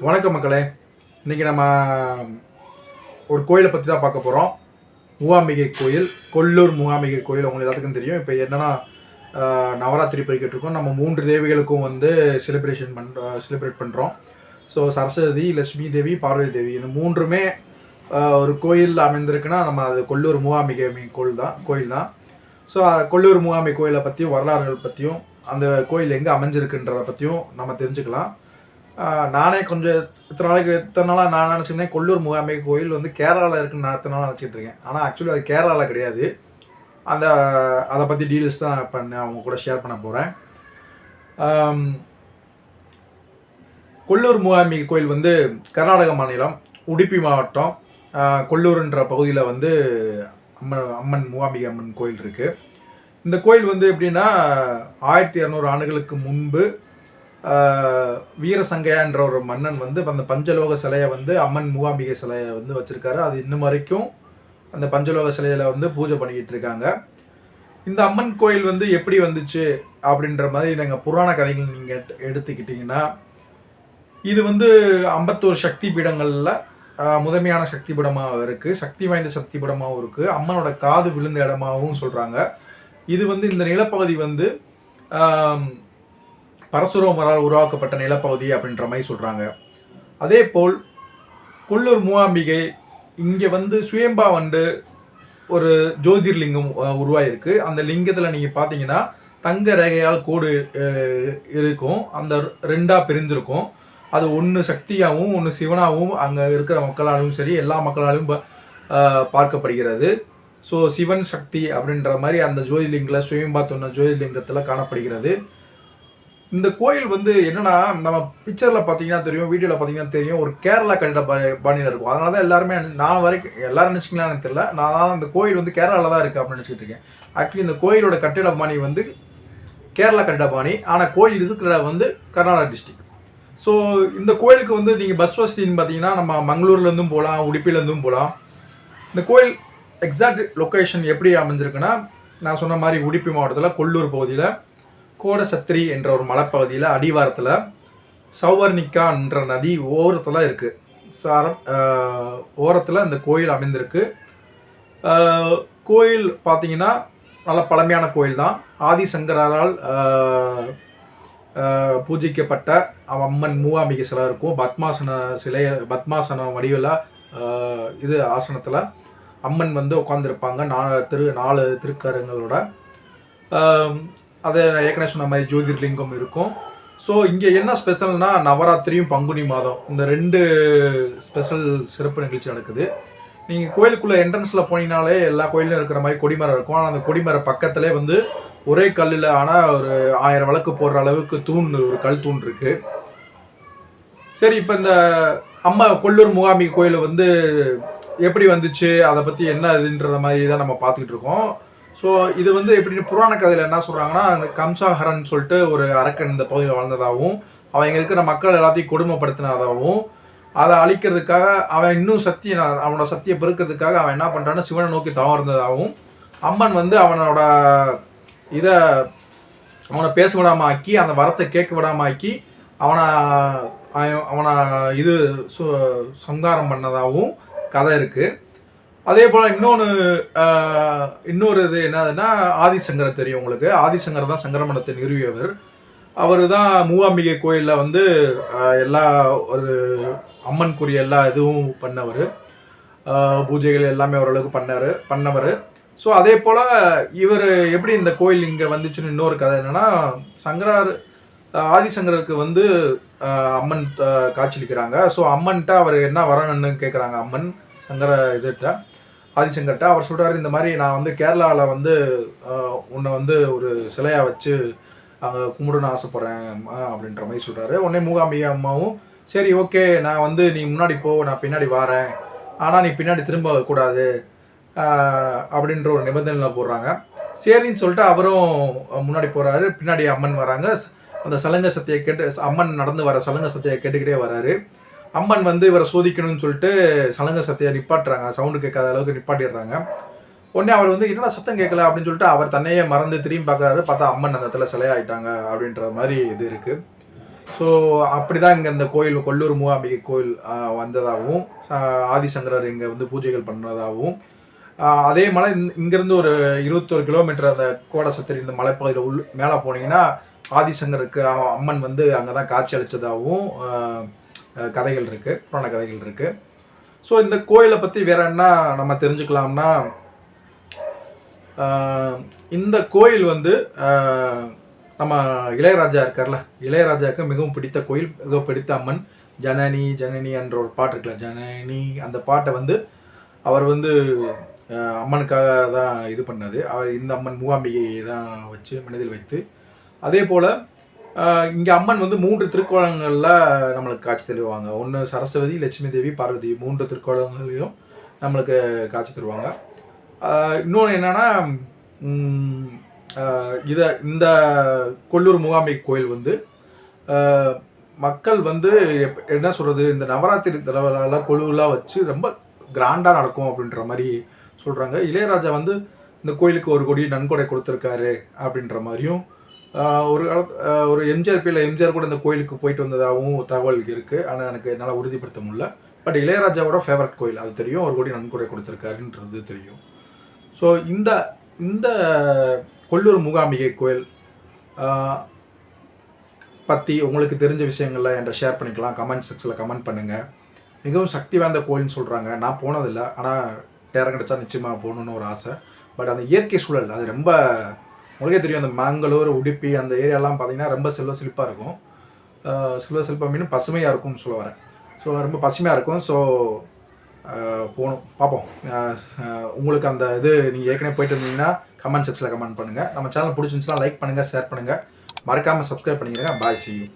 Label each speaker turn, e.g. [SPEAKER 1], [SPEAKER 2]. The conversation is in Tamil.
[SPEAKER 1] வணக்கம் மக்களே. இன்றைக்கி நம்ம ஒரு கோயிலை பற்றி தான் பார்க்க போகிறோம். மூகாம்பிகை கோயில், கொல்லூர் மூகாம்பிகை கோயில் உங்களுக்கு எல்லாத்துக்கும் தெரியும். இப்போ என்னென்னா நவராத்திரி போய்கிட்டு இருக்கோம். நம்ம 3 தேவிகளுக்கும் வந்து செலிப்ரேட் பண்ணுறோம். ஸோ சரஸ்வதி, லட்சுமி தேவி, பார்வதி தேவி இந்த 3மே ஒரு கோயில் அமைந்திருக்குன்னா நம்ம அது கொல்லூர் மூகாம்பிகை கோயில் தான். ஸோ கொல்லூர் மூகாம்பிகை கோயிலை பற்றியும் வரலாறுகள் பற்றியும் அந்த கோயில் எங்கே அமைஞ்சிருக்குன்றதை பற்றியும் நம்ம தெரிஞ்சுக்கலாம். நானே கொஞ்சம் இத்தனை நாளாக நான் நினச்சிருந்தேன் கொல்லூர் மூகாம்பிகை கோயில் வந்து கேரளாவில் இருக்குன்னு நான் இத்தனை நாளாக நினச்சிட்டு இருக்கேன். ஆனால் ஆக்சுவலி அது கேரளாவில் கிடையாது. அதை பற்றி டீட்டெயில்ஸ் தான் இப்போ நான் அவங்க கூட ஷேர் பண்ண போகிறேன். கொல்லூர் மூகாம்பிகை கோயில் வந்து கர்நாடக மாநிலம் உடுப்பி மாவட்டம் கொல்லூர்ன்ற பகுதியில் வந்து அம்மன் மூகாம்பிகை அம்மன் கோயில் இருக்குது. இந்த கோயில் வந்து எப்படின்னா 1200 ஆண்டுகளுக்கு முன்பு வீரசங்கையான்ற ஒரு மன்னன் வந்து அந்த பஞ்சலோக சிலையை வந்து அம்மன் மூகாம்பிகை சிலையை வந்து வச்சுருக்காரு. அது இன்னும் வரைக்கும் அந்த பஞ்சலோக சிலையில் வந்து பூஜை பண்ணிக்கிட்டு இருக்காங்க. இந்த அம்மன் கோயில் வந்து எப்படி வந்துச்சு அப்படின்ற மாதிரி நாங்கள் புராண கதைகள் நீங்கள் எடுத்துக்கிட்டிங்கன்னா, இது வந்து 51 சக்தி பீடங்களில் முதன்மையான சக்தி பீடமாக இருக்குது. சக்தி வாய்ந்த சக்தி பீடமாகவும் இருக்குது. அம்மனோட காது விழுந்த இடமாகவும் சொல்கிறாங்க. இது வந்து இந்த நிலப்பகுதி வந்து பரசுராமரால் உருவாக்கப்பட்ட நிலப்பகுதி அப்படின்ற மாதிரி சொல்கிறாங்க. அதே போல் கொல்லூர் மூகாம்பிகை இங்கே வந்து சுயம்பா வந்து ஒரு ஜோதிர்லிங்கம் உருவாயிருக்கு. அந்த லிங்கத்தில் நீங்கள் பார்த்தீங்கன்னா தங்க ரேகையால் கோடு இருக்கும். அந்த 2ஆக பிரிஞ்சிருக்கும். அது ஒன்று சக்தியாகவும் ஒன்று சிவனாகவும் அங்கே இருக்கிற மக்களாலும் சரி எல்லா மக்களாலும் பார்க்கப்படுகிறது. ஸோ சிவன் சக்தி அப்படின்ற மாதிரி அந்த ஜோதிர்லிங்கில் சுயம்பா சொன்ன ஜோதிர்லிங்கத்தில் காணப்படுகிறது. இந்த கோயில் வந்து என்னன்னா, நம்ம பிக்சரில் பார்த்தீங்கன்னா தெரியும், வீடியோவில் பார்த்தீங்கன்னா தெரியும், ஒரு கேரளா கட்டிட பாணியில் இருக்கும். அதனால தான் எல்லாருமே நான் வரைக்கும் எல்லாரும் நினச்சிங்களான்னு எனக்கு தெரியல, நான் இந்த கோயில் வந்து கேரளாவில் தான் இருக்குது அப்படின்னு நினச்சிட்டு இருக்கேன். ஆக்சுவலி இந்த கோயிலோட கட்டிட பாணி வந்து கேரளா கட்டிட பாணி, ஆனால் கோயில் இருக்கிற வந்து கர்நாடகா டிஸ்ட்ரிக்ட். ஸோ இந்த கோயிலுக்கு வந்து நீங்கள் பஸ் வசதின்னு பார்த்தீங்கன்னா நம்ம மங்களூர்லேருந்தும் போகலாம், உடுப்பிலேருந்தும் போகலாம். இந்த கோயில் எக்ஸாக்ட் லொக்கேஷன் எப்படி அமைஞ்சிருக்குன்னா, நான் சொன்ன மாதிரி உடுப்பி மாவட்டத்தில் கொல்லூர் பகுதியில் கோடசத்திரி என்ற ஒரு மலைப்பகுதியில் அடிவாரத்தில் சௌவர்ணிகா என்ற நதி ஓரத்தில் இருக்குது. ஓரத்தில் இந்த கோயில் அமைந்திருக்கு. கோயில் பார்த்தீங்கன்னா நல்ல பழமையான கோயில் தான். ஆதிசங்கரால் பூஜிக்கப்பட்ட அம்மன் மூகாம்பிகை சிலை இருக்கும். பத்மாசன வடிவில் இது ஆசனத்தில் அம்மன் வந்து உட்காந்துருப்பாங்க 4 திருக்கரங்களோட. அதை ஏற்கனவே சொன்ன மாதிரி ஜோதிர்லிங்கம் இருக்கும். ஸோ இங்கே என்ன ஸ்பெஷல்னா நவராத்திரியும் பங்குனி மாதம் இந்த 2 ஸ்பெஷல் சிறப்பு நிகழ்ச்சி நடக்குது. நீங்கள் கோயிலுக்குள்ளே என்ட்ரன்ஸில் போனீங்கனாலே எல்லா கோயிலும் இருக்கிற மாதிரி கொடிமரம் இருக்கும். ஆனால் அந்த கொடிமரம் பக்கத்திலே வந்து ஒரே கல்லில் ஆனால் ஒரு 1000 விளக்கு போடுற அளவுக்கு ஒரு கல் தூண் இருக்குது. சரி, இப்போ இந்த கொல்லூர் மூகாம்பிகை கோயில் வந்து எப்படி வந்துச்சு, அதை பற்றி என்ன இதுன்ற மாதிரி தான் நம்ம பார்த்துக்கிட்டு இருக்கோம். ஸோ இது வந்து எப்படின்னு புராண கதையில் என்ன சொல்கிறாங்கன்னா, கம்சாஹரன் சொல்லிட்டு ஒரு அரக்கன் இந்த பகுதியில் வாழ்ந்ததாகவும் அவங்க இருக்கிற மக்கள் எல்லாத்தையும் கொடுமைப்படுத்தினதாகவும் அதை அழிக்கிறதுக்காக அவன் இன்னும் அவனோட சக்தியை பெருக்கிறதுக்காக அவன் என்ன பண்ணுறான்னு சிவனை நோக்கி தவம் இருந்ததாகவும் அம்மன் வந்து அவனை பேச விடாமல் ஆக்கி அந்த வரத்தை கேட்க விடாமல் ஆக்கி அவனை சங்காரம் பண்ணதாகவும் கதை இருக்குது. அதே போல் இன்னொரு இது என்னதுன்னா, ஆதிசங்கரை தெரியும் உங்களுக்கு. ஆதிசங்கர் தான் சங்கர மடத்தை நிறுவியவர். அவர் தான் மூகாம்பிகை கோயிலில் வந்து எல்லா ஒரு அம்மனுக்குரிய எல்லா இதுவும் பண்ணவர். பூஜைகள் எல்லாமே ஓரளவுக்கு பண்ணவர். ஸோ அதே போல் இவர் எப்படி இந்த கோயில் இங்கே வந்துச்சுன்னு இன்னொரு கதை என்னென்னா, ஆதிசங்கருக்கு வந்து அம்மன் காட்சியளிக்கிறாங்க. ஸோ அம்மன்ட்ட அவர் என்ன வரணுன்னு கேட்குறாங்க. அம்மன் ஆதிசங்கர்கிட்ட அவர் சொல்கிறாரு, இந்த மாதிரி நான் வந்து கேரளாவில் வந்து உன்னை வந்து ஒரு சிலையாக வச்சு அங்கே கும்பிடுன்னு ஆசைப்பட்றேன் அப்படின்ற மாதிரி சொல்கிறாரு. உடனே மூகாம்பிகை அம்மாவும் சரி ஓகே, நான் வந்து நீ முன்னாடி போ, நான் பின்னாடி வரேன், ஆனால் நீ பின்னாடி திரும்ப கூடாது அப்படின்ற ஒரு நிபந்தனையில் போடுறாங்க. சரின்னு சொல்லிட்டு அவரும் முன்னாடி போகிறாரு. பின்னாடி அம்மன் வராங்க. அந்த சலங்க சத்தியை அம்மன் நடந்து வர சலங்க சத்தியை கேட்டுக்கிட்டே வராரு. அம்மன் வந்து இவரை சோதிக்கணும்னு சொல்லிட்டு சலங்க சத்தியை நிப்பாட்டுறாங்க. சவுண்டு கேட்காத அளவுக்கு நிப்பாட்டிடுறாங்க. உடனே அவர் வந்து என்னடா சத்தம் கேட்கல அப்படின்னு சொல்லிட்டு அவர் தன்னையே மறந்து திரும்பி பார்க்குறாரு. பார்த்தா அம்மன் அந்த இடத்துல சிலையாயிட்டாங்க அப்படின்ற மாதிரி இது இருக்குது. ஸோ அப்படி தான் இங்கே இந்த கோயில் கொல்லூர் மூகாம்பிகை கோயில் வந்ததாகவும் ஆதிசங்கரர் இங்கே வந்து பூஜைகள் பண்ணுறதாகவும் அதே மலை இங்கேருந்து ஒரு 21 கிலோமீட்டர் அந்த கோடை சுத்தரி இந்த மலைப்பகுதியில் மேலே போனீங்கன்னா ஆதிசங்கருக்கு அம்மன் வந்து அங்கே தான் காட்சி அளித்ததாகவும் கதைகள் இருக்குது, புராண கதைகள் இருக்குது. ஸோ இந்த கோயிலை பற்றி வேற என்ன நம்ம தெரிஞ்சுக்கலாம்னா, இந்த கோயில் வந்து நம்ம இளையராஜா இருக்கார்ல, இளையராஜாவுக்கு மிகவும் பிடித்த கோயில், மிகவும் பிடித்த அம்மன் ஜனனி ஜனனி என்ற ஒரு பாட்டு இருக்குல்ல, ஜனனி அந்த பாட்டை வந்து அவர் வந்து அம்மனுக்காக தான் இது பண்ணது. அவர் இந்த அம்மன் மூகாம்பிகையை தான் வச்சு மனதில் வைத்து, அதே போல் இங்கே அம்மன் வந்து 3 திருக்கோலங்களில் நம்மளுக்கு காட்சி தருவாங்க. ஒன்று சரஸ்வதி, லட்சுமி தேவி, பார்வதி 3 திருக்கோலங்களையும் நம்மளுக்கு காட்சி தருவாங்க. இன்னொன்று என்னென்னா, இந்த கொல்லூர் மூகாம்பிகை கோயில் வந்து மக்கள் வந்து என்ன சொல்கிறது, இந்த நவராத்திரி தடவைலாம் கொலுவெலாம் வச்சு ரொம்ப கிராண்டாக நடக்கும் அப்படின்ற மாதிரி சொல்கிறாங்க. இளையராஜா வந்து இந்த கோயிலுக்கு 1 கோடி நன்கொடை கொடுத்துருக்காரு அப்படின்ற மாதிரியும் ஒரு எம்ஜிஆர் கூட இந்த கோயிலுக்கு போயிட்டு வந்ததாகவும் தகவல் இருக்குது. ஆனால் எனக்கு என்னால் உறுதிப்படுத்த முடியல. பட் இளையராஜாவோட ஃபேவரட் கோயில் அது தெரியும், 1 கோடி நன்கொடை கொடுத்துருக்காருன்றது தெரியும். ஸோ இந்த கொல்லூர் மூகாம்பிகை கோயில் பற்றி உங்களுக்கு தெரிஞ்ச விஷயங்கள்லாம் என்கிட்ட ஷேர் பண்ணிக்கலாம். கமெண்ட் செக்ஷனில் கமெண்ட் பண்ணுங்கள். மிகவும் சக்தி வாய்ந்த கோயில்னு சொல்கிறாங்க. நான் போனதில்லை, ஆனால் நேரம் கிடச்சா நிச்சயமாக போகணுன்னு ஒரு ஆசை. பட் அந்த இயற்கை சூழல் அது ரொம்ப, உங்களுக்கே தெரியும், அந்த மங்களூர், உடுப்பி அந்த ஏரியாலாம் பார்த்தீங்கன்னா ரொம்ப செல்வ செழிப்பாக இருக்கும். செல்வ செழிப்பாக மீன் பசுமையாக இருக்கும்னு சொல்ல வரேன். ஸோ ரொம்ப பசுமையாக இருக்கும். ஸோ போகணும், பார்ப்போம். உங்களுக்கு அந்த இது நீங்கள் ஏற்கனவே போயிட்டு இருந்தீங்கன்னா கமெண்ட் செக்ஷனில் கமெண்ட் பண்ணுங்கள். நம்ம சேனல் பிடிச்சிருந்துச்சுன்னா லைக் பண்ணுங்கள், ஷேர் பண்ணுங்கள், மறக்காமல் சப்ஸ்கிரைப் பண்ணிக்கிறேங்க. பாய், see you.